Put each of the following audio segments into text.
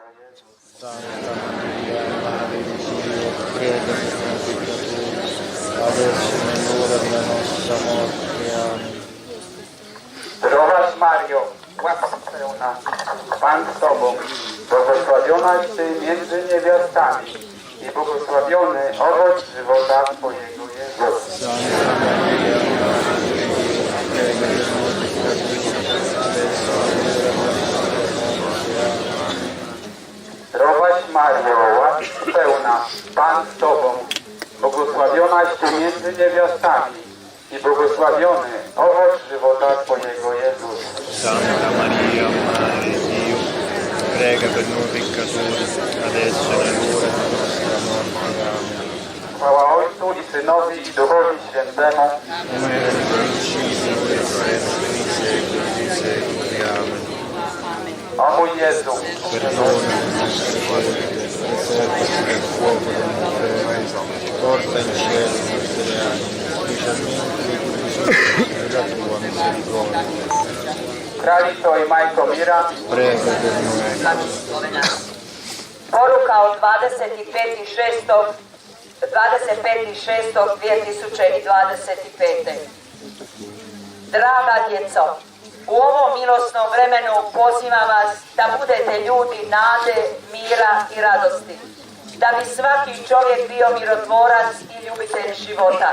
Santa Maria, Madre di Dio, prega per noi peccatori, adesso e nell'ora della nostra morte. Amen. Zdrowaś Mario, łaska pełna, Pan z Tobą, błogosławionaś Ty między niewiastami i błogosławiony owoc żywota Twojego Jezus. Santa Maria, Madre di Dio, prega per noi peccatori, adesso e nell'ora della nostra morte. Amen. Zdrowaś Mario, łaski pełna, Pan z Tobą, błogosławionaś Ty między niewiastami i błogosławiony owoc żywota Twojego Jezus. Santa Maria, Madre di Dio, prega per noi peccatori, adesso e nell'ora della nostra morte. Amen. Chwała Ojcu i Synowi i Duchowi Świętemu, Come era nel principio, ora e sempre, nei secoli dei secoli. Amen. o mój Jezu, Perdona i nostri colpi, preservaci dal fuoco dell'inferno, porta in cielo le nostre anime, specialmente le più bisognose della tua misericordia. Kraljico i Majko Mira, Prega per noi. Poruka od 25.6.2025. Draga djeco, u ovom milosnom vremenu pozivam vas da budete ljudi nade, mira i radosti, da bi svaki čovjek bio mirotvorac i ljubitelj života.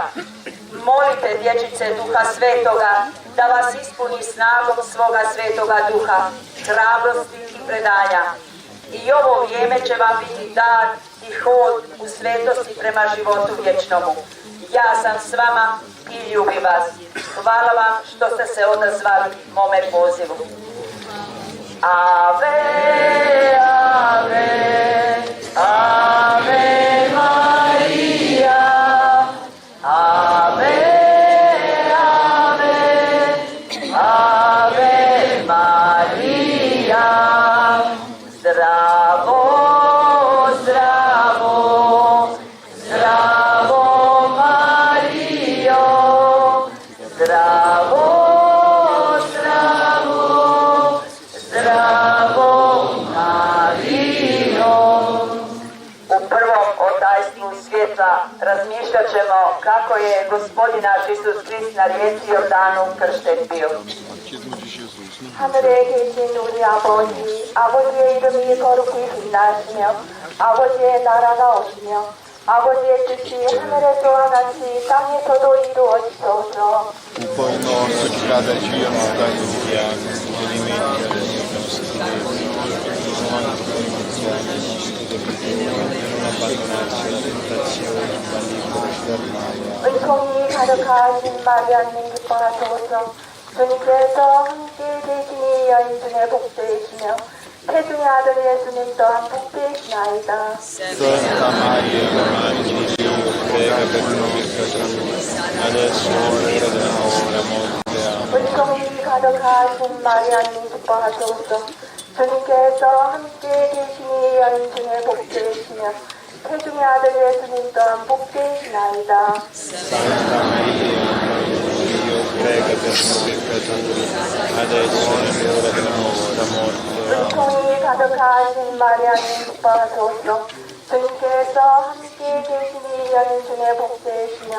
Molite dječice Duha Svetoga da vas ispuni snagom svoga Svetoga Duha, hrabrosti i predanja. I ovo vrijeme će vam biti dar i hod u svetosti prema životu vječnomu. Ja sam s vama i ljubim vas. Hvala vam što ste se odazvali mome pozivu. Ave, ave, ave Marija, ave, ave, ave Marija. Zdravo, zdravo, zdravo Marijo, zdravo, zdravo, zdravo Marijo. U prvom otajstvu svjetla razmišljat ćemo kako je Gospodin naš Isus Krist na rijeci Jordanu kršten bio. 하늘에 계신 우리 아버지의 이름이 거룩히 빛나시며 아버지의 나라가 오시며 아버지의 뜻이 하늘에서와 같이 땅에서도 이루어지소서. Un poi nostro ci cada il giorno dai cristiani, e rimetti alle nostre debiti, non anche per i nostri debiti, e non abbandonarci alla tentazione, ma liberaci dal male. 은총이 가득하신 마리아님 기뻐하소서. 주님께서 함께 계시니 여인 중에 복되시며 태중의 아들 예수님 또한 복되시나이다. Santa Maria, Madre di Dio, prega per noi peccatori, adesso e all'ora della nostra morte. Amen. 은총이 가득하신 마리아님 기뻐하소서. 주님께서 함께 계시니 여인 중에 복되시며 태중의 아들 예수님 또한 복되시나이다. Santa Maria, Madre di Dio, prega per noi peccatori, adesso e all'ora della nostra morte. Amen. 은총이 가득하신 마리아님 기뻐하소서. 주님께서 함께 계시니 여인 중에 복되시며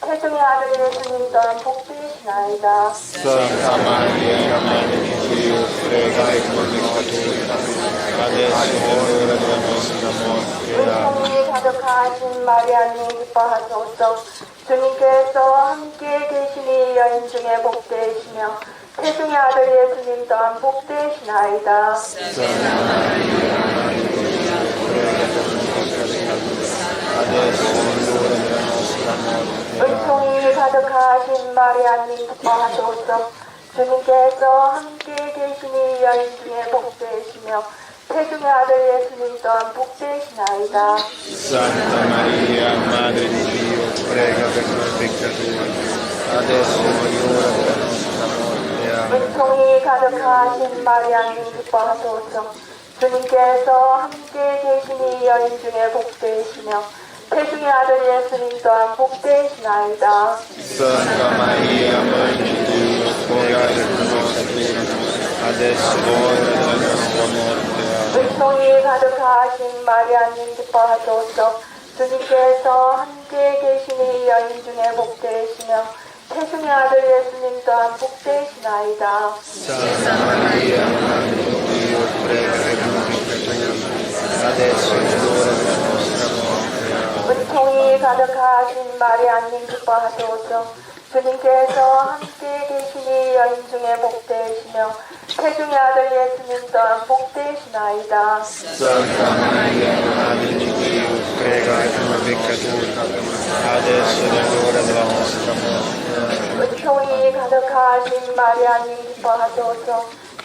태중의 아들 예수님 또한 복되시나이다. Santa Maria, Madre di Dio, prega per noi peccatori, adesso e all'ora della nostra morte. Amen. 은총이 가득하신 마리아님 기뻐하소서. 주님께서 함께 계시니 여인 중에 복되시며 태중의 아들 예수님 또한 복되시나이다. Santa Maria, Madre di Dio, prega per noi peccatori, adesso e all'ora della nostra morte. Amen. 은총이 가득하신 마리아님 기뻐하소서. 주님께서 함께 계시니 여인 중에 복되시며 태중의 아들 예수님 또한 복되시나이다. Santa Maria, Madre di Dio, prega per noi peccatori, adesso e all'ora della nostra morte. Amen. 은총이 가득하신 마리아님 기뻐하소서. 주님께서 함께 계시니 여인 중에 복되시며 태중의 아들 예수님 또한 복되시나이다. Santa Maria, Madre di Dio, prega per noi peccatori, adesso e all'ora della nostra morte. Amen. 은총이 가득하신 마리아님 기뻐하소서. 주님께서 함께 계시니 여인 중에 복되시며 태중의 아들 예수님 또한 복되시나이다. Santa Maria, Madre di Dio, prega per noi peccatori, adesso è l'ora della nostra morte. 은총이 가득하신 마리아님 기뻐하소서. 주님께서 함께 계시니 여인 중에 복되시며 태중의 아들 예수님 또한 복되시나이다. Santa Maria, Madre di Dio, prega per noi peccatori, adesso è l'ora della nostra morte. 은총이 가득하신 마리아님 기뻐하소서.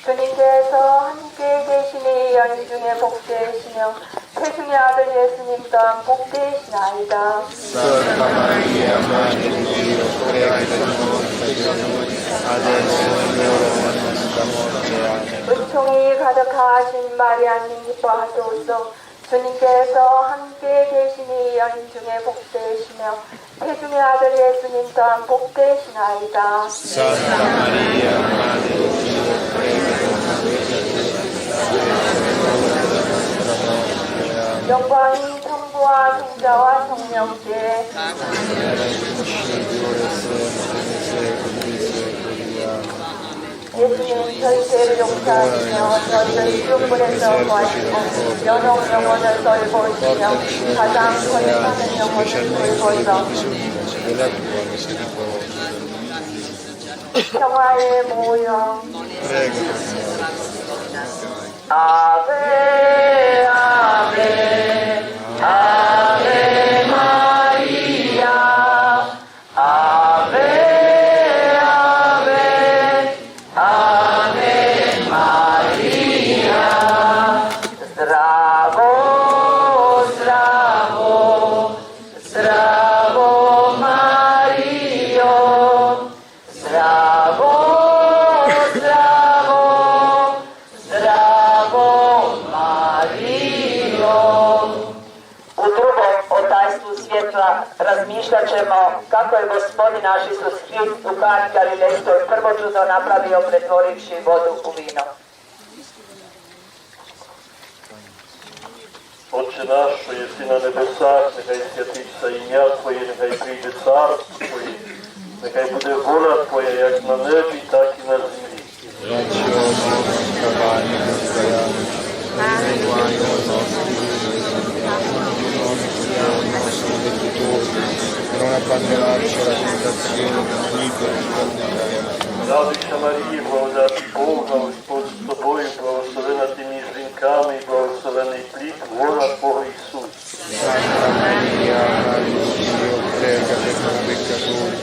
주님께서 함께 계시니 여인 중에 복되시며 태중의 아들 예수님 또한 복되시나이다. Santa Maria, Madre di Dio, prega per noi peccatori, adesso è l'ora della nostra morte. Amen. 은총이 가득하신 마리아님 기뻐하소서. 주님께서 함께 계시니 여인 중에 복되시며 태중의 아들 예수님 또한 복되시나이다. Santa Maria, Madre di Dio, prega per noi peccatori, 영광이 성부와 성자와 성령께 era in principio, ora e sempre, nei secoli dei secoli. Amen. 예수님 저희 죄를 용서하시며 저희를 지옥불에서 구하시고 연옥 영혼을 돌보시며 가장 권능하는 영혼을 돌보소서. della tua misericordia. 평화의 모여 Prega per noi. 아베 아베 아베 마리아 아베 아베 아베 마리아 Zdravo zdravo zdravo Mario zdravo zdravo zdravo Mario. U drugom o tajstvu svjetla razmišljat ćemo kako je Gospodin naš Isus Hrist u Kani Galilejskoj prvo čudo napravio pretvorivši vodu u vino. Отче наш, що єси на небесах, нехай святиться ім'я Твоє, нехай прийде царство Твоє, нехай буде воля Твоя, як на небі, так і на землі. Dacci oggi il nostro pane quotidiano, rimetti i nostri debiti, noi prendiamo i nostri debitori, e non abbandonarci alla tentazione, ma liberaci dal male. Радуйся, Марія, благодаті Бога, Господь з тобою, благословена ти між жінками, і благословений плід лона Твого Ісус. Santa Maria, Madre di Dio, prega per noi peccatori,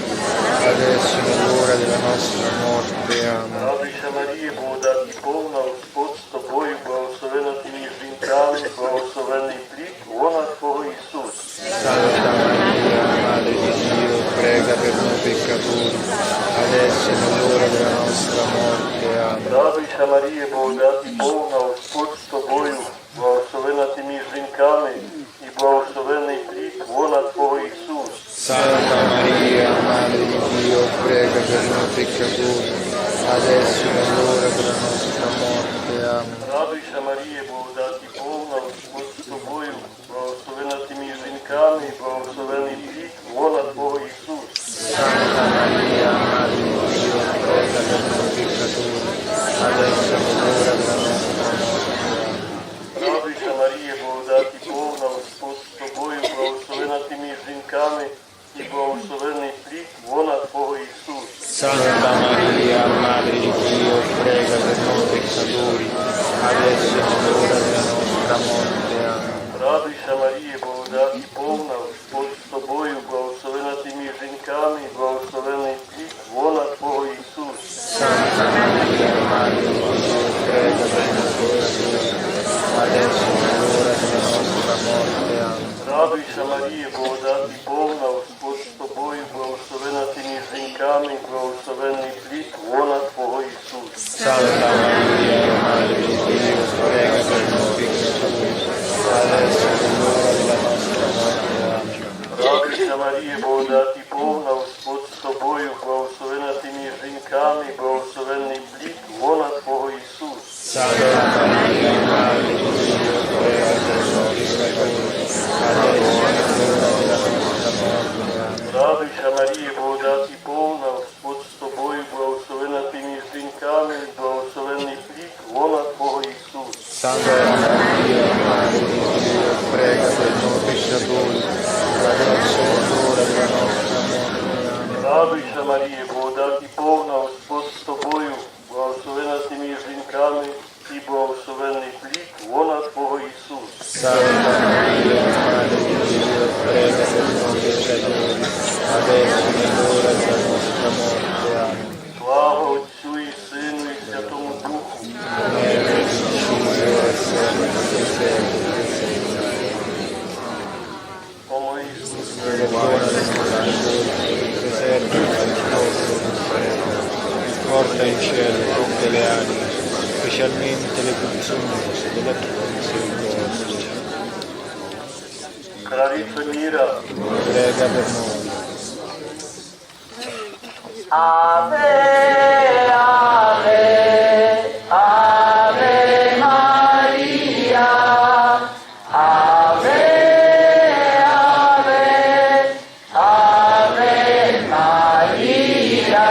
adesso è l'ora della nostra morte. Amen. Радуйся, Марія, благодаті повна, Господь з тобою, благословена ти між жінками, і благословений плід лона Твого Ісус. Santa Maria, Madre di Dio, prega per noi peccatori, adesso è l'ora della nostra morte. Amen. Радуйся, Марія, благодаті повна, Господь з тобою, благословена ти між жінками, і благословений плід лона Твого Ісус. Santa Maria, Madre di Dio, prega per noi peccatori, adesso è l'ora della nostra morte. Amen. Радуйся, Марія, благодаті повна, Господь з тобою, благословена ти між жінками, і благословений плід лона Твого Ісус. Santa Maria, Madre di Dio, prega per noi peccatori, adesso è l'ora della nostra morte. Amen. Радуйся, Марія, благодаті повна, Господь з тобою, благословена ти між жінками, і благословений плід лона Твого Ісус. Santa Maria, Madre di Dio, prega per noi peccatori, adesso è l'ora della nostra morte. Amen. Радуйся, Марія, благодаті повна, Господь з тобою, благословена ти між жінками, і благословений плід лона Твого Ісус. Santa Maria, Madre di Dio, prega per noi peccatori, adesso è l'ora della nostra morte. Amen. Радуйся, Марія, благодаті повна, Господь з тобою, благословена ти між жінками, і благословений плід лона Твого Ісус. Santa Maria, Madre di Dio, prega per noi peccatori, adesso è l'ora della nostra morte. Amen. Радуйся, Марія, благодаті повна, Господь з тобою, благословена ти між жінками, і благословений плід лона Твого Ісус. Santa Maria, Madre di Dio, Радуйся, Марија, благодати полна, Господ с тобою, благословена си меѓу женками и благословен е плод лона Твого Исус. Santa Maria, Madre di Dio, prega per noi peccatori, adesso e nell'ora della nostra morte. Amen. Слава Отцу и Сину и Святому Духу. Come era nel principio, ora e sempre, e secoli. О мой Исус, Perdona le nostre colpe, preserva il nostro Signore, porta in cielo tutte le anime, specialmente le più bisognose della tua misericordia. Кралица мира, Prega per noi. Ave, Ave, Ave Maria, Ave, Ave, Ave Maria,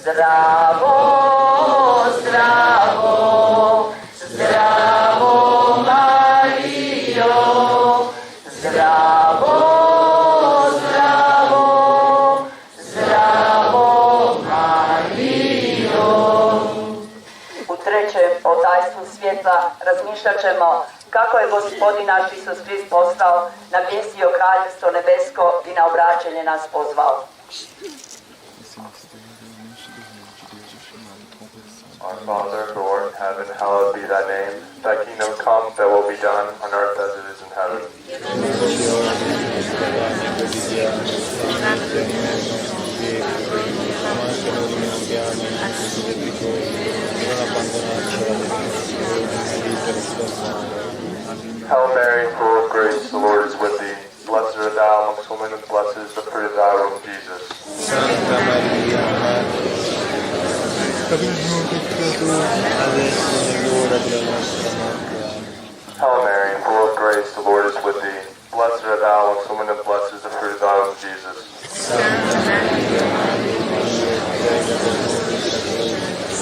zdravo, zdravo, zdravo Mario, zdravo, zdravo, zdravo Mario. U trećem otajstvu svjetla razmišljat ćemo kako je Gospodin naš Isus Krist poslao, navijestio kraljevstvo nebesko i na obraćenje nas pozvao. Our Father, who art in heaven, hallowed be thy name. Thy kingdom come, thy will be done, on earth as it is in heaven. Dacci oggi il nostro pane quotidiano, e anche noi i nostri debiti, ma anche noi rimettiamo i nostri debitori, e non abbandonarci alla tentazione, ma liberarci dal male. Hail Mary, full of grace, the Lord is with thee. Blessed art thou amongst women, and blessed is the fruit of thy womb, Jesus. Santa Maria, Madre di Dio, capiamo peccatori, adesso e nell'ora della nostra morte. Amen. Hail Mary, full of grace, the Lord is with thee. Blessed art thou amongst women, and blessed is the fruit of thy womb, Jesus. Santa Maria, Madre di Dio, prega per noi peccatori,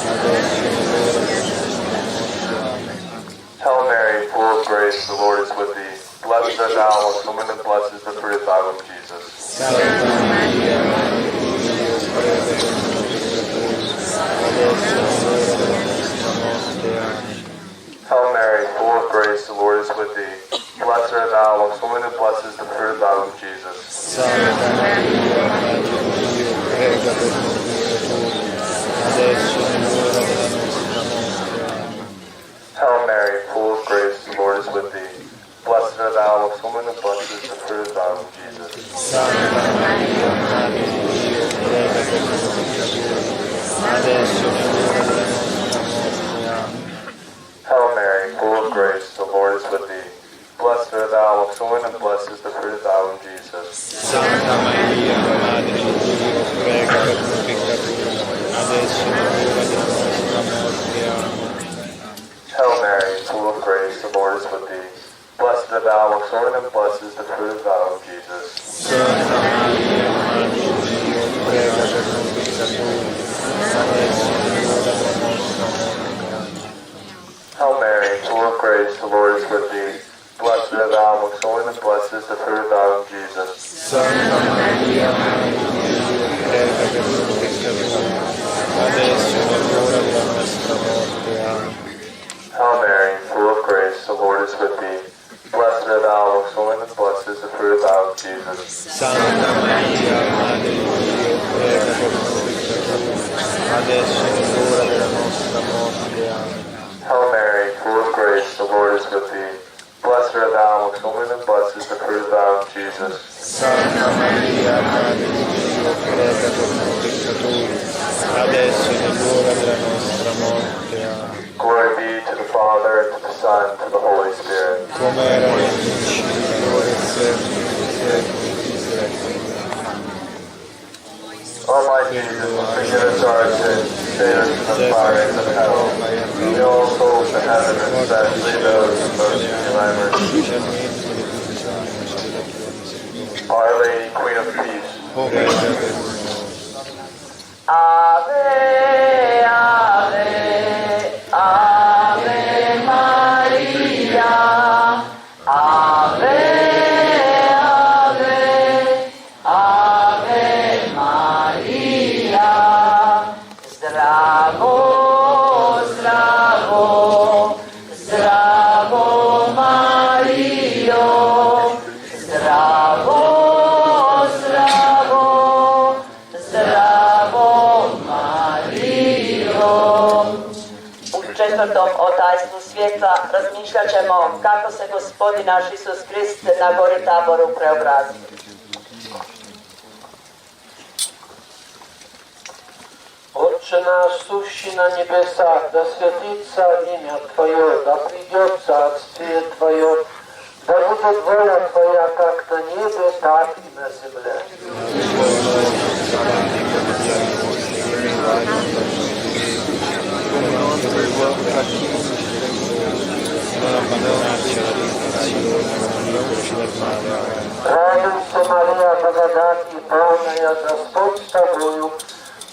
adesso e nell'ora della nostra morte. Amen. Hail Mary, full of grace, the Lord is with thee. Blessed art thou amongst women, and blessed is the fruit of thy womb, Jesus. Santa Maria, Madre di Dio, prega per noi peccatori, adesso e nell'ora della nostra morte. Amen. Hail Mary, full of grace, the Lord is with thee. Blessed art thou amongst women, and blessed is the fruit of thy womb, Jesus. Santa Maria, Madre di Dio, prega per noi peccatori, adesso e nell'ora della nostra morte. Amen. Hail Mary, full of grace, the Lord is with thee. Blessed art thou amongst women, and blessed is the fruit of thy womb, Jesus. Santa Maria, Madre di Dio, prega per noi peccatori, adesso e nell'ora della nostra morte. Amen. Hail Mary, full of grace, the Lord is with thee. Blessed art thou amongst women, and blessed is the fruit of thy womb, Jesus. Santa Maria, Madre di Dio, prega per noi peccatori, adesso e nell'ora della nostra morte. Amen. Hail Mary, full of grace, the Lord is with thee. Blessed art thou amongst women, and blessed is the fruit of thy womb, Jesus. Santa Maria, Madre di Dio, prega per noi peccatori, adesso e nell'ora della nostra morte. Amen. Hail Mary, full of grace, the Lord is with thee. Blessed art thou amongst women, and blessed is the fruit of thy womb, Jesus. Santa Maria, Madre di Dio, prega per noi peccatori, adesso e nell'ora della nostra morte. Amen. Hail Mary, full of grace, the Lord is with thee. Blessed art thou amongst women, and blessed is the fruit of thy womb, Jesus. Santa Maria, Madre di Dio, prega per noi peccatori, adesso e nell'ora della nostra morte. Amen. Hail Mary, full of grace, the Lord is with thee. Blessed art thou amongst women, and blessed is the fruit of thy womb, Jesus. Santa Maria, Madre di Dio, prega per noi peccatori, adesso e nell'ora della nostra morte. Amen. Glory be to the Father, and to the Son, and to the Holy Spirit. Come era nel principio, ora e sempre, e secoli di secoli. O my Jesus, forgive us our sins, save us from the fires of hell. Lead all souls to heaven, especially those in most need of thy mercy. Specialmente le più bisognose della tua misericordia. Our Lady, Queen of Peace, Prega per noi. Ave, Ave, Ave Maria, Ave, Ave, Ave Maria. tajstvu svjetla razmišljat ćemo kako se Gospodin naš Isus Krist na gori Taboru preobrazio. Отче наш, сущий на небесах, да святится имя Твое, да придет царствие Твое, да будет воля Твоя как на небе, так и на земле. Радуйся, Мария, благодати полная, Господь с Тобою,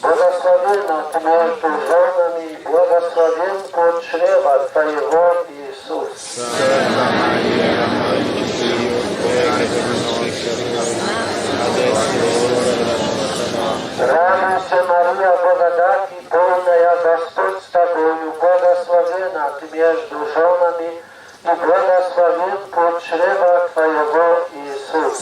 благословенна Ты между женами, и благословен плод чрева Твоего, Иисус. Радуйся, Мария, благодати полная, Господь с Тобою, благословенна Ты между женами, и благословен плод чрева Твоего, Иисус.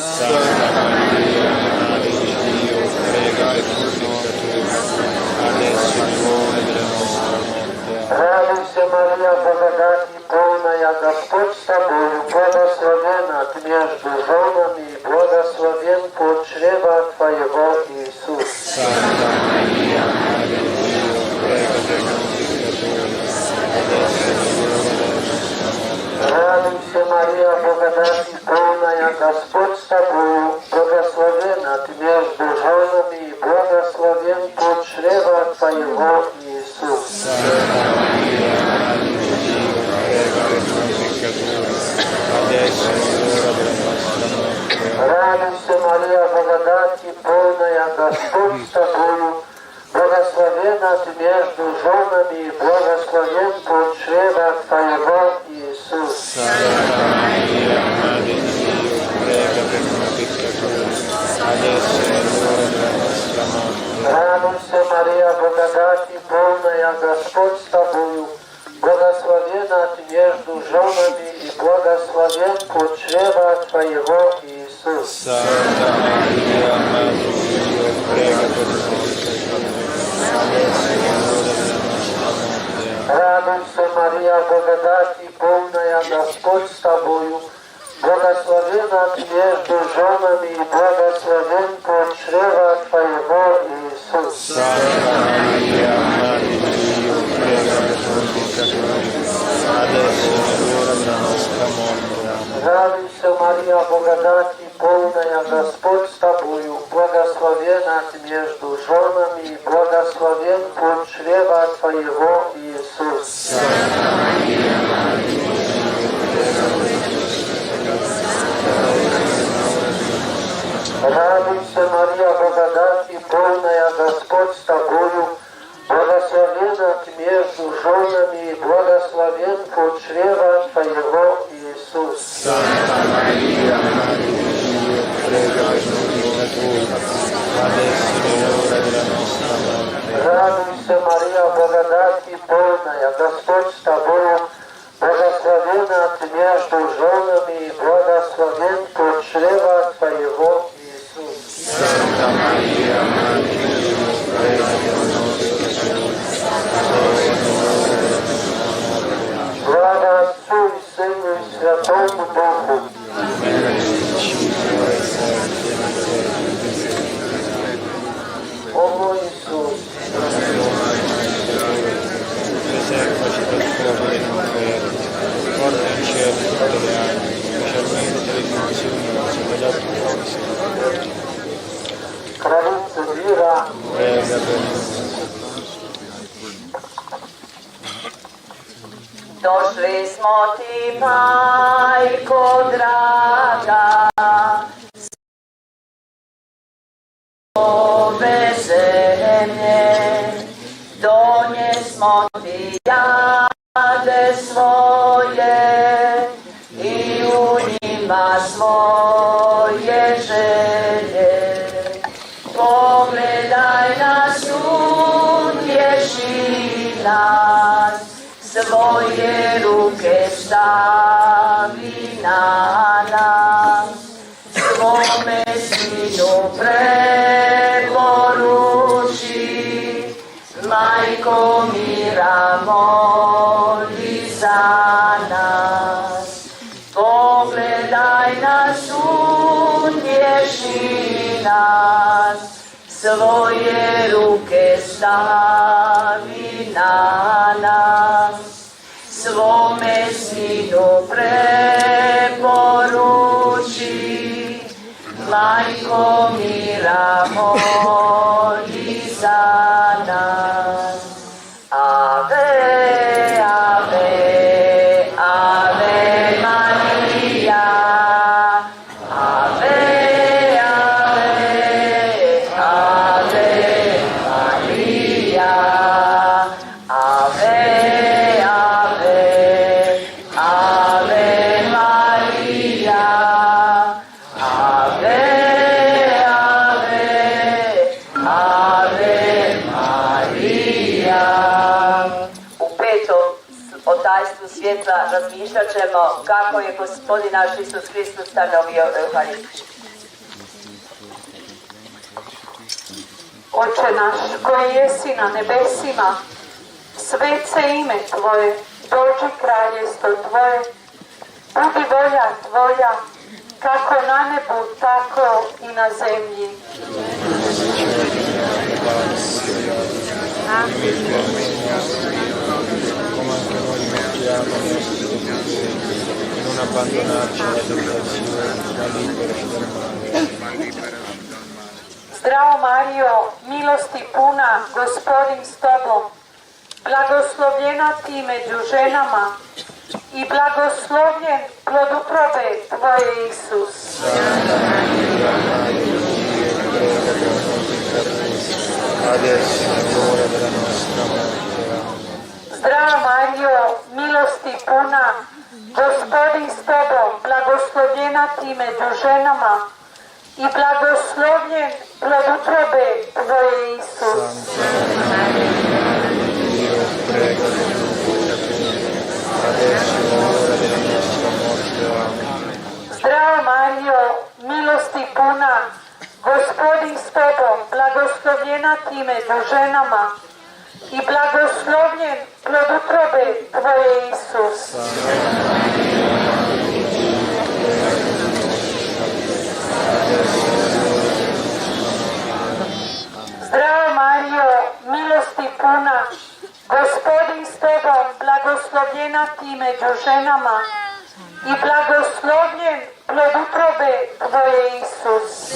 Радуйся, Мария, благодати полная, Господь с Тобою, благословенна Ты между женами, и благословен плод чрева Твоего, Иисус. Радуйся, Мария, благодати полная, Господь с Тобою, благословенна Ты между женами, и благословен плод чрева Твоего, Иисус. Радуйся, Мария, благодати полная, Господь с Тобою, благословенна Ты между женами, и благословен плод чрева Твоего, Иисус. Радуйся, Мария, благодати полная, Господь с Тобою, благословенна Ты между женами, и благословен плод чрева Твоего, Иисус. Радуйся, Мария, благодати полная, Господь с Тобою, благословенна Ты между женами, и благословен плод чрева Твоего, Иисус. Радуйся, Мария, благодати полная, Господь с Тобою, благословенна Ты между женами, и благословен плод чрева Твоего, Иисус. Радуйся, Мария, благодати полная, Господь с Тобою, благословенна Ты между женами, и благословен плод чрева Твоего, Иисус. Радуйся, Мария, благодати полная, Господь с Тобою, благословенна Ты между женами, и благословен плод чрева Твоего, Иисус. Слава Отцу и Сыну и Святому Духу. О мой Иисус, Кралица мира, Došli smo Ti, Majko draga, ove zemlje, donjesmo Ti jade svoje i u njima svoje želje. Pogledaj nas, utješi nas, svoje ruke stavi na nas, svome Sinu preporuči, Majko mira moli za nas, svoje ruke stavi na nas, svome sinu preporuči, Majko mira moli za nas. Ave, ave, ave Maria, ave, ave, ave Maria, ave, ave, ave Maria, ave, ave, ave Maria. U petom otajstvu svjetla razmišljat ćemo kako je Gospodin naš Isus Hristos stanovio Euharistiju. Oče naš koji jesi na nebesima, svet se ime Tvoje, dođi kraljestvo Tvoje, budi volja Tvoja, kako na nebu, tako i na zemlji. Come anche noi mettiamo i nostri debiti, e non abbandonarci alla tentazione, ma liberaci dal male. Zdravo Marijo, milosti puna, Gospodin s Tobom, blagoslovljena Ti među ženama i blagoslovljen plod utrobe Tvoje, Isus. Adesso è l'ora della nostra morte. Zdravo Marijo, milosti puna, Gospodin s Tobom, blagoslovljena Ti među ženama i blagoslovljen plod utrobe Tvoje, Isus. Dio prego per noi peccatori, adesso è l'ora della nostra morte. Amen. Zdravo Marijo, milosti puna, Gospodin s Tobom, blagoslovljena Ti među ženama i blagoslovljen plod utrobe Tvoje, Isus. Zdravo Marijo, milosti puna, Gospodin s Tobom, blagoslovljena Ti među ženama i blagoslovljen plod utrobe Tvoje, Isus.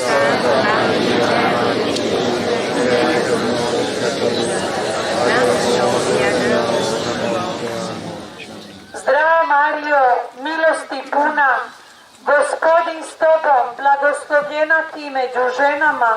Zdravo Marijo, milosti puna, Gospodin s Tobom, blagoslovljena Ti među ženama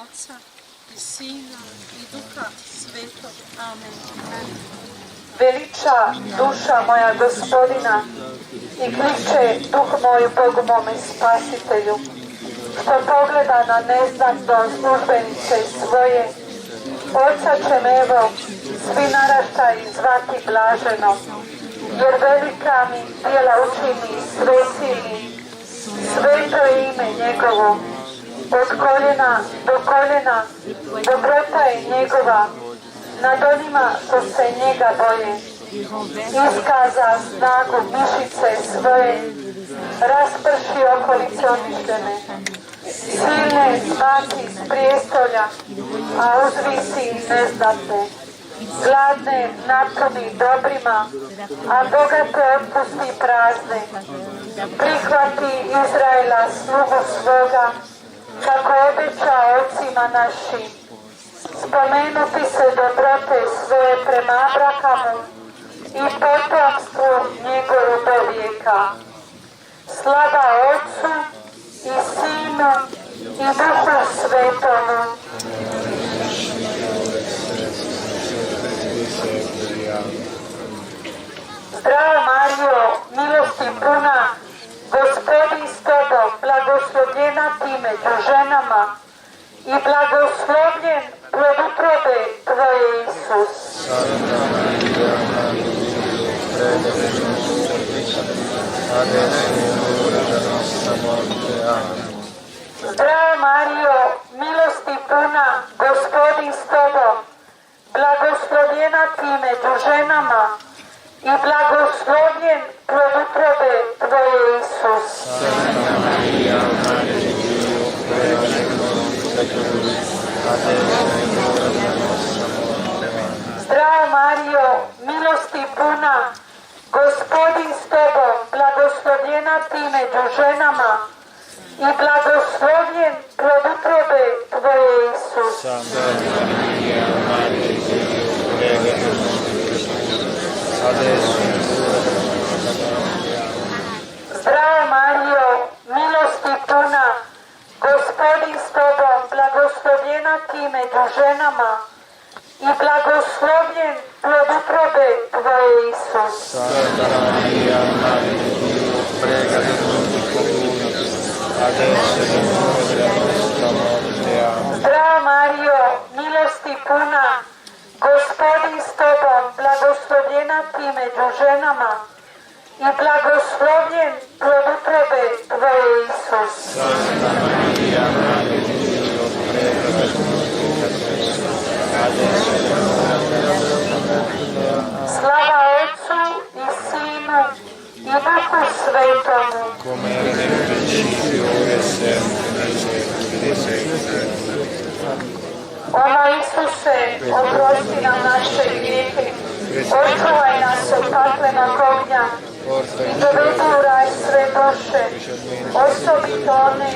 Oca i Sina i Duha Svetog. Amen. Veliča duša moja Gospodina i kliče duh moj Bogu mome Spasitelju, što pogleda na neznatno službenice svoje. Oca će me evo svi naraštaji zvati blaženo, jer velika mi djela učini svesilni, sveto je ime njegovo. Od koljena do koljena dobrota je njegova nad onima što se njega boje. Iskaza snagu mišice svoje, rasprši okolice uništene. Silne smaki s prijestolja, a uzvisi neznatne. Gladne napuni dobrima, a bogate otpusti prazne. Prihvati Izraela slugu svoga, kako obeća ocima našim. Spomenuti se dobrote svoje prema Abrakamu i potomstvu njegovu do vijeka. Slava Otcu i Sinu i Duhu Svetomu. Zdravo Marijo, milosti puna, Gospodin s tobom, blagoslovljena ti među ženama i blagoslovljen plod utrobe tvoje, Isus. Zdravo Marijo, milosti puna, Gospodin s tobom, blagoslovljena ti među ženama i blagoslovljen plod utrobe tvoje, Isus. Zdravo Marijo, milosti puna, Gospodin s tobom, blagoslovljena ti među ženama i blagoslovljen plod utrobe tvoje, Isus. Zdravo Marijo, milosti puna, Gospodin s tobom, blagoslovljena ti među ženama i blagoslovljen plod utrobe tvoje, Isus. Zdravo Marijo, milosti puna, Gospodin s tobom, blagoslovljena ti među ženama i blagoslovljen plod utrobe tvoje, Isus. Slava Otcu i Sinu i Duhu Svetomu. O Isuse, oprosti nam naše grijehe, očuvaj nas od paklenog ognja i dovedi u raj sve duše, osobito one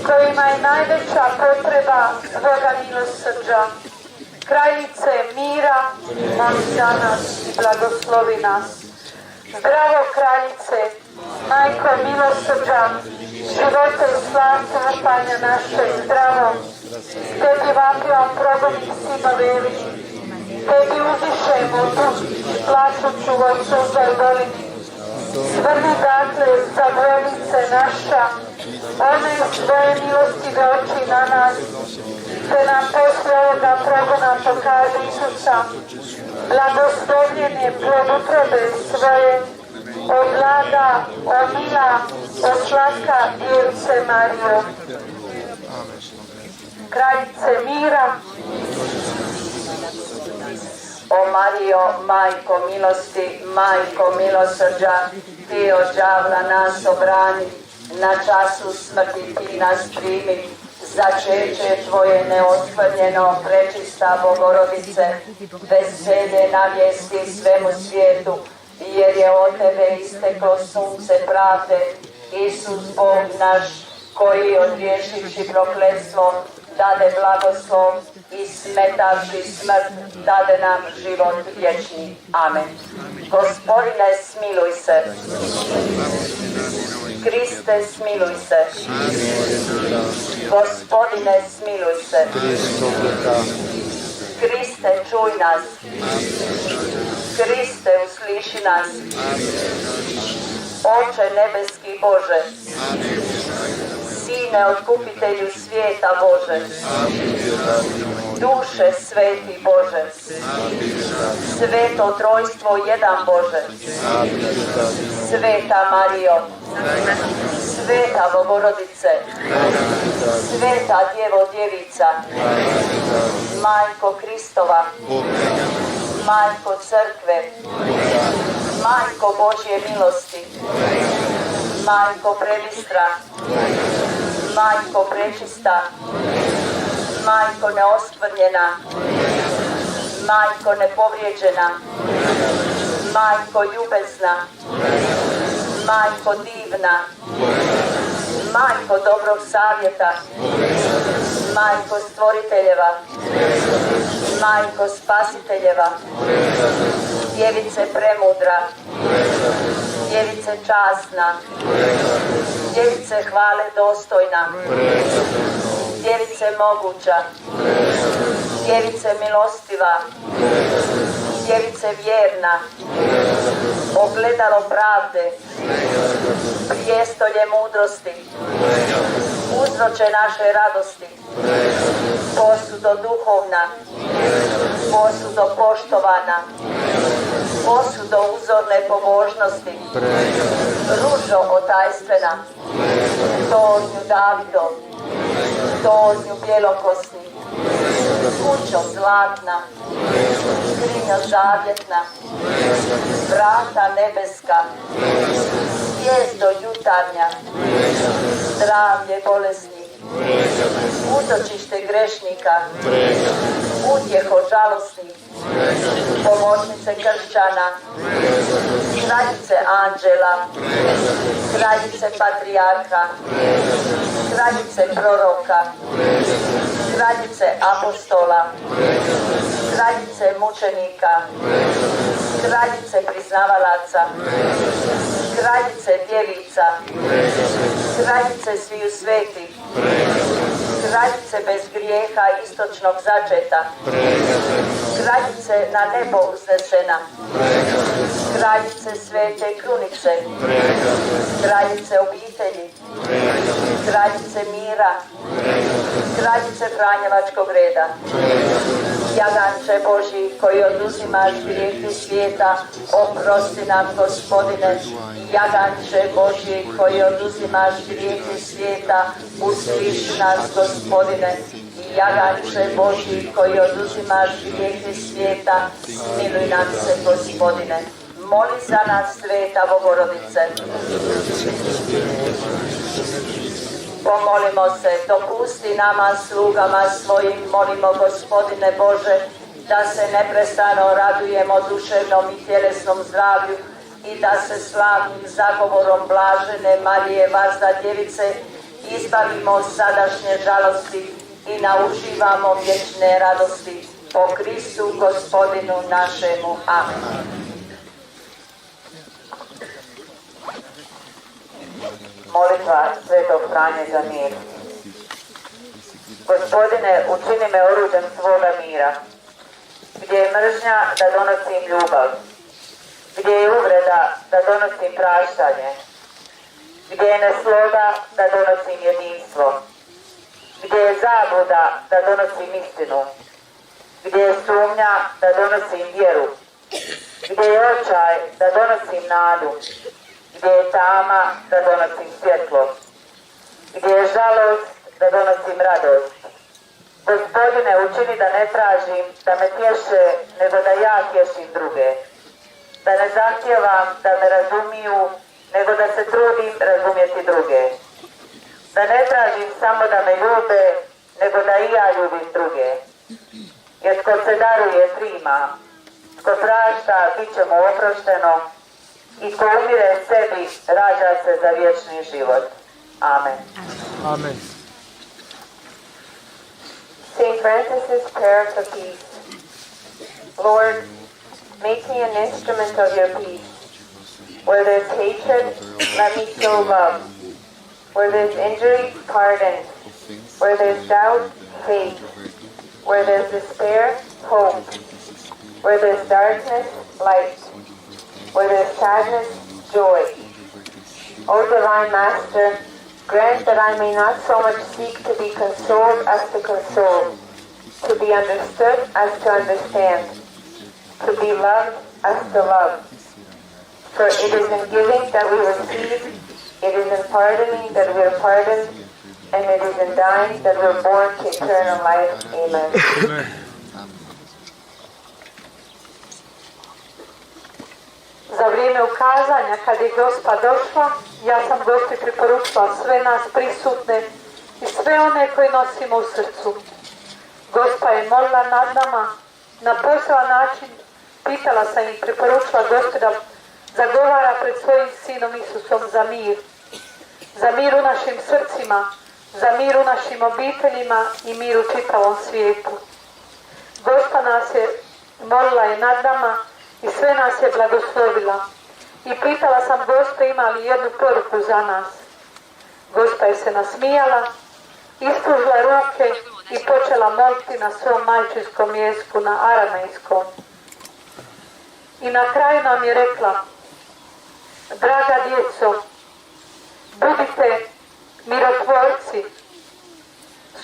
kojima je najveća potreba Boga milosrđa. Kraljice mira, moli za nas i blagoslovi nas. Zdravo Kraljice, Majko milosrđa, života i slavca upanja našeg, zdravo. Tebi vapijom progoni sinovi, tebi udišemo duh i plačuću od suza i dolini. Svrni dakle za bolnice naša, one svoje milostive oči na nas, te nam poslije ovoga progona pokaže Isusa. Blagoslovljen je plod utrobe svoje, od mlada, od mila, od slatka Djevice Marijo. Kraljice mira. O Marijo, Majko milosti, Majko milosrđa, ti od đavla nas obrani, na času smrti ti nas primi, začeće tvoje neoskvrnjeno, prečista Bogorodice, veselje navijesti svemu svijetu, jer je od tebe isteklo sunce pravde, Isus Bog naš, koji odriješivši prokletstvo, dade blagoslov i smetavši smrt, dade nam život vječni. Amen. Gospodine, smiluj se. Kriste, smiluj se. Gospodine, smiluj se. Kristo, Luka, Kriste, čuj nas. Kriste, usliši nas. Oče nebeski Bože, Sine, otkupitelju svijeta Bože, duše sveti Bože, sveto trojstvo jedan Bože, sveta Marijo, sveta Bogorodice, sveta Djevo Djevica, Majko Kristova, Majko Crkve, Majko Božje milosti, Majko Prebistra, Majko Prečista, Majko neoskvrnjena, Majko nepovrijeđena, Majko ljubezna, Majko divna, Majko dobrog savjeta, Majko stvoriteljeva, Majko spasiteljeva, Djevice premudra, Djevice časna, Djevice hvale dostojna, Djevice moguća, Djevice milostiva, Djevice vjerna, ogledalo pravde, prijestolje mudrosti, uzroče naše radosti, posudo duhovna, posudo poštovana, posudo uzorne pobožnosti, ružo otajstvena, tornju Davidov, tornju bjelokosni, kućo zlatna, skrinjo zavjetna, vrata nebeska, zvijezdo jutarnja, zdravlje bolesnih, utočište grešnika, utjeho žalosnih, pomoćnice kršćana, kraljice anđela, kraljice patrijarha, kraljice proroka, kraljice apostola, kraljice mučenika, kraljice priznavalaca, kraljice djevica, kraljice sviju svetih, kraljice bez grijeha istočnog začeta, kraljice na nebo uznesena, kraljice svete krunice, kraljice obitelji, kraljice mira, kraljice Franjevačkog reda, jaganče Božji koji oduzimaš grijehe svijeta, oprosti nam Gospodine, jaganče Božji koji oduzimaš grijehe svijeta, usliši nas Gospodine, jaganče Božji koji oduzimaš grijehe svijeta, smiluj nam se Gospodine. Moli za nas sveta Bogorodice. Pomolimo se, dopusti nama slugama svojim, molimo Gospodine Bože, da se neprestano radujemo duševnom i tjelesnom zdravlju i da se slavnim zagovorom blažene Marije Varza Djevice izbavimo sadašnje žalosti i nauživamo vječne radosti. Po Kristu Gospodinu našemu. Amen. Molitva Svetog Franje za mir. Gospodine, učini me oruđem svoga mira. Gdje je mržnja, da donosim ljubav. Gdje je uvreda, da donosim praštanje. Gdje je nesloga, da donosim jedinstvo. Gdje je zabluda, da donosim istinu. Gdje je sumnja, da donosim vjeru. Gdje je očaj, da donosim nadu. Gdje je tama, da donosim svjetlo. Gdje je žalost, da donosim radost. Gospodine, učini da ne tražim da me tješe, nego da ja tješim druge. Da ne zahtijevam da me razumiju, nego da se trudim razumjeti druge. Da ne tražim samo da me ljube, nego da i ja ljubim druge. Jer tko se daruje prima, tko prašta bit će mu oprošteno, i ko umire sebi, rađa se za vječni život. Amen. Amen. St. Francis's prayer for peace. Lord, make me an instrument of your peace. Where there's hatred, let me sow love. Where there's injury, pardon. Where there's doubt, faith. Where there's despair, hope. Where there's darkness, light. Where there's sadness, joy. O Divine Master, grant that I may not so much seek to be consoled as to console, to be understood as to understand, to be loved as to love. For it is in giving that we receive, it is in pardoning that we are pardoned, and it is in dying that we are born to eternal life. Amen. Za vrijeme ukazanja, kad je Gospa došla, ja sam Gospi preporučila sve nas prisutne i sve one koji nosimo u srcu. Gospa je molila nad nama, na poseban način pitala sam i preporučila Gospi da zagovara pred svojim Sinom Isusom za mir u našim srcima, za mir u našim obiteljima i mir u čitavom svijetu. Gospa nas je molila je nad nama i sve nas je blagoslovila. I pitala sam Gospe ima li jednu poruku za nas. Gospa je se nasmijala, ispružila ruke i počela moliti na svom majčinskom jeziku, na aramejskom. I na kraju nam je rekla: draga djeco, budite mirotvorci.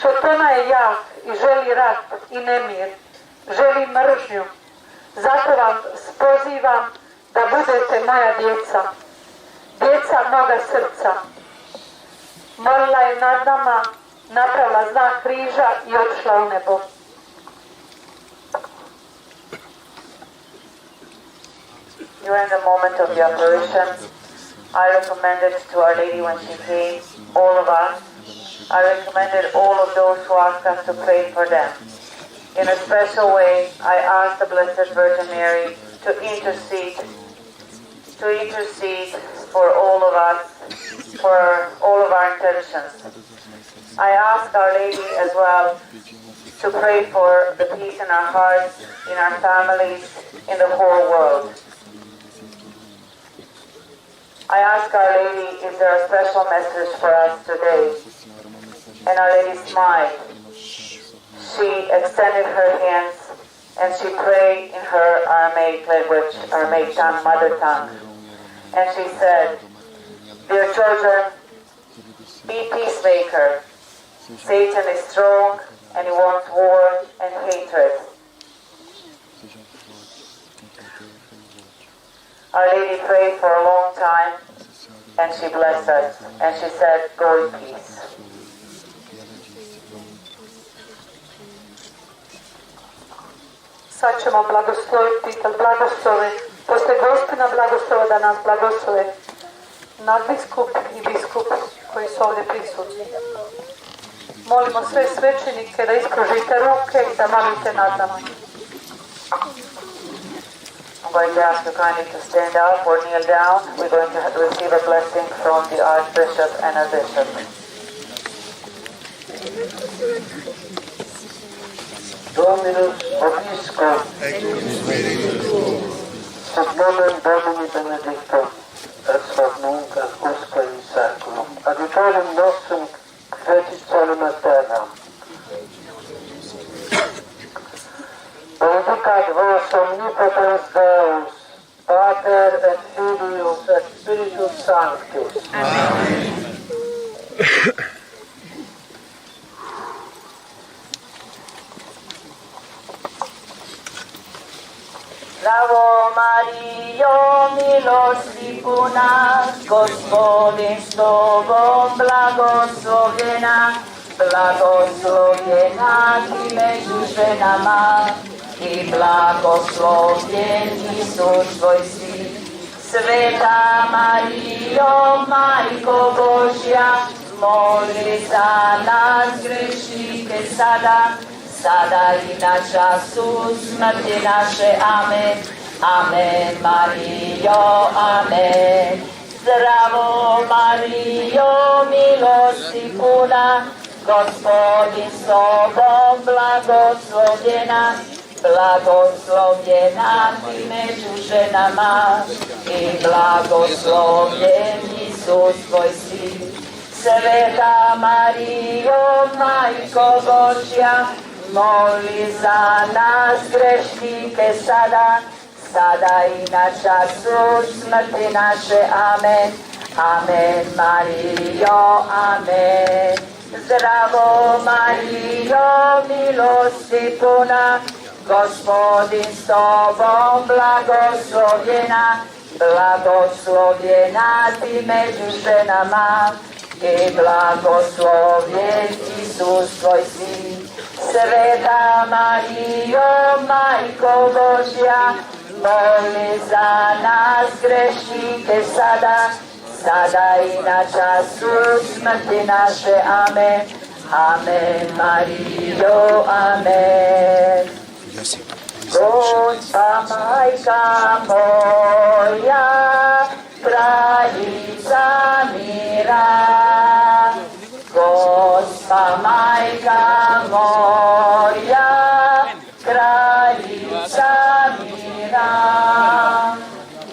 Sotona je jak i želi rat i nemir, želi mržnju. Zato vam pozivam da budete moja djeca, djeca moga srca. Molila je nad nama, napravila znak križa i otišla u nebo. During the moment of the apparition, I recommended to Our Lady when she came, all of us, I recommended all of those who asked us to pray for them. In a special way, I asked the Blessed Virgin Mary to intercede for all of us, for all of our intentions. I asked Our Lady as well to pray for the peace in our hearts, in our families, in the whole world. I asked Our Lady, is there a special message for us today? And Our Lady smiled. She extended her hands and she prayed in her Aramaic language, Aramaic tongue, mother tongue. And she said, dear children, be peacemaker. Satan is strong and he wants war and hatred. Our Lady prayed for a long time and she blessed us and she said, go in peace. Sad ćemo blagosloviti, kad blagoslove, posle Gospina blagoslova da nas blagoslove nadbiskup i biskup koji su ovdje prisutni. Molimo sve svećenike da ispružite ruke i da molite nad nama. I'm going to ask you kindly to stand up or kneel down. We're going to receive a blessing from the Archbishop and a Bishop. Dominus vobiscum, sed nomen Domini benedictum, et hoc nunc et usque in saeculum. Adiutorium nostrum fetis solum aeternam. Benedicat vos omnipotens Deus, Pater et Filius et Spiritus Sanctus. Amen. Zdravo Marijo, milosti puna, Gospodin s tobom, blagoslovljena, blagoslovljena ti među ženama i blagoslovljen Isus tvoj sin. Sveta Marijo, Majko Božja, moli za nas grešnike sada i na času smrti naše. Amen. Amen, Marijo, amen. Zdravo Marijo, milosti puna, Gospodin s tobom, blagoslovljena, blagoslovljena ti među ženama i blagoslovljen Isus tvoj sin. Sveta Marijo, Majko Božja, moli za nas grešnike sada, sada i na času smrti naše. Amen. Amen, Marijo, amen. Zdravo Marijo, milosti puna, Gospodin s tobom, blagoslovljena, blagoslovljena ti među ženama i blagoslovljen Isus tvoj sin. Sveta Marijo, Majko Božja, moli za nas grešnike sada, sada i na času smrti naše. Amen. Amen, Marijo, amen. Gospa majka moja, kraljica mira, Gospa majka moja, kraljica mira,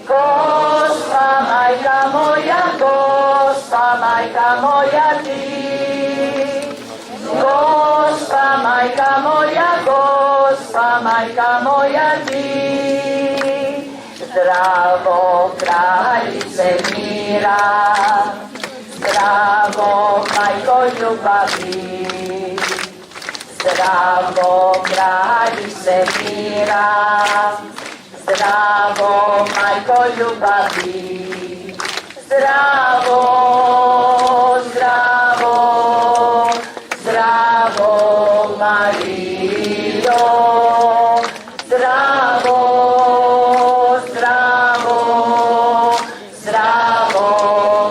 Gospa majka moja, Gospa majka moja ti, Gospa majka moja, Gospa majka moja ti. Zdravo kraljice mira, zdravo majko ljubavi, zdravo kraljice mira, zdravo majko ljubavi, zdravo, zdravo, zdravo Marijo, zdravo, zdravo, zdravo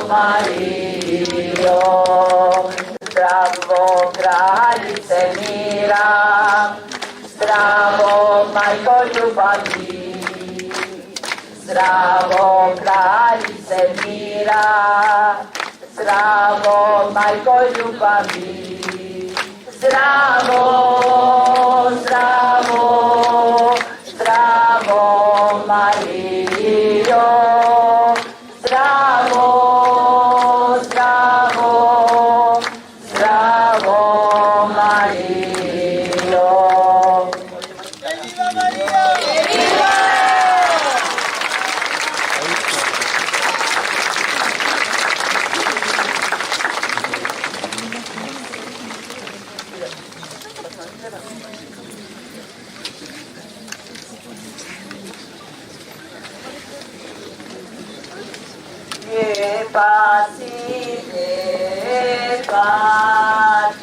Marijo, zdravo kraljice mira, zdravo majko ljubavi, zdravo kraljice mira, zdravo majko ljubavi, zdravo, zdravo, zdravo Marijo, zdravo, zdravo, zdravo Marijo.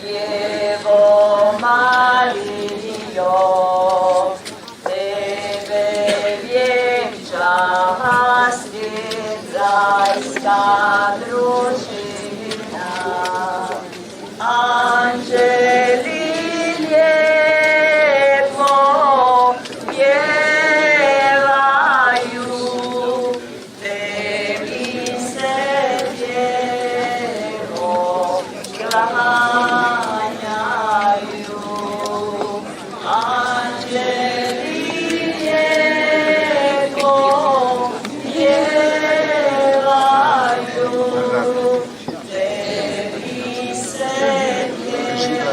Dievo Marijo, tebe vjenča svijet zajska družina. Anđeli lijepo pjevaju, tebi se Djevo klanjaju. Anđeli lijepo pjevaju, tebi se Djevo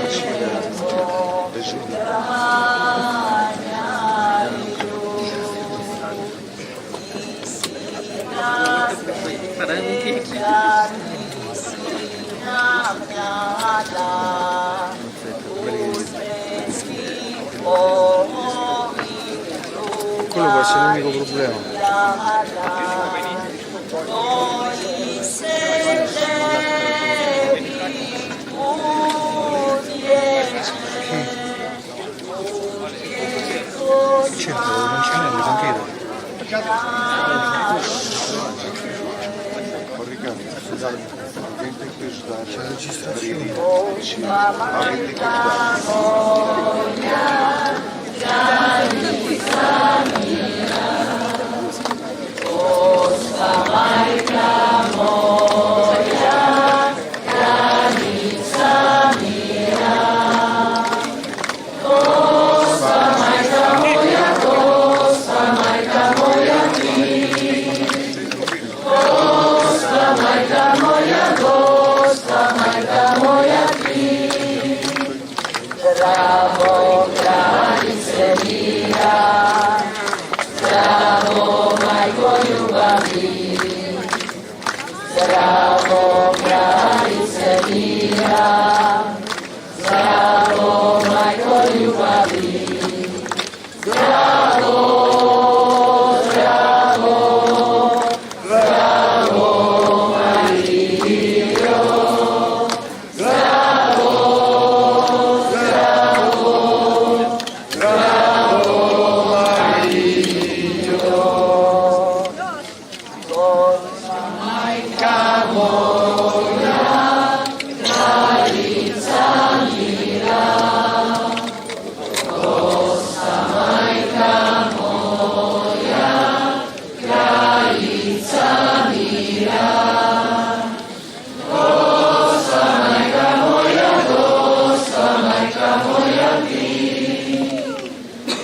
Quello può essere l'unico problema. Certo, non ce n'è, mi sentite? C'è la registrazione. Gospa Zdravo, kraljice mira, zdravo, majko ljubavi. Zdravo, kraljice mira, zdravo, majko ljubavi. Zdravo, zdravo, zdravo, Marijo. Zdravo, zdravo, zdravo, Marijo. Božja majka moja, kraljica mira. Božja majka moja, kraljica mira. Gosta majka moja ti.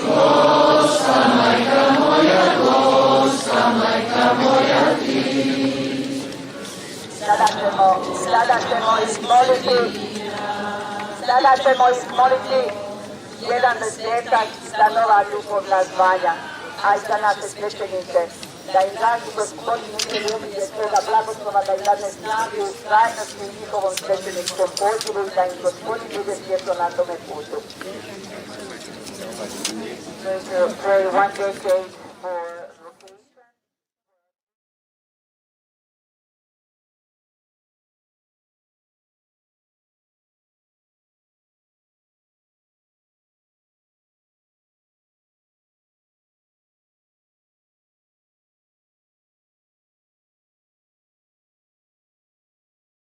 Gosta majka moja ti. Sada ćemo izmoliti jedan desetak za nova duhovna zvanja, a i za naše svećenike, da im dragi Gospodin njih ljubite svoga blagoslova, da im dadne snagu u trajnosti u njihovom svećeničkom pozivu i da im Gospodin bude svjetlo na tome putu. Pray one decade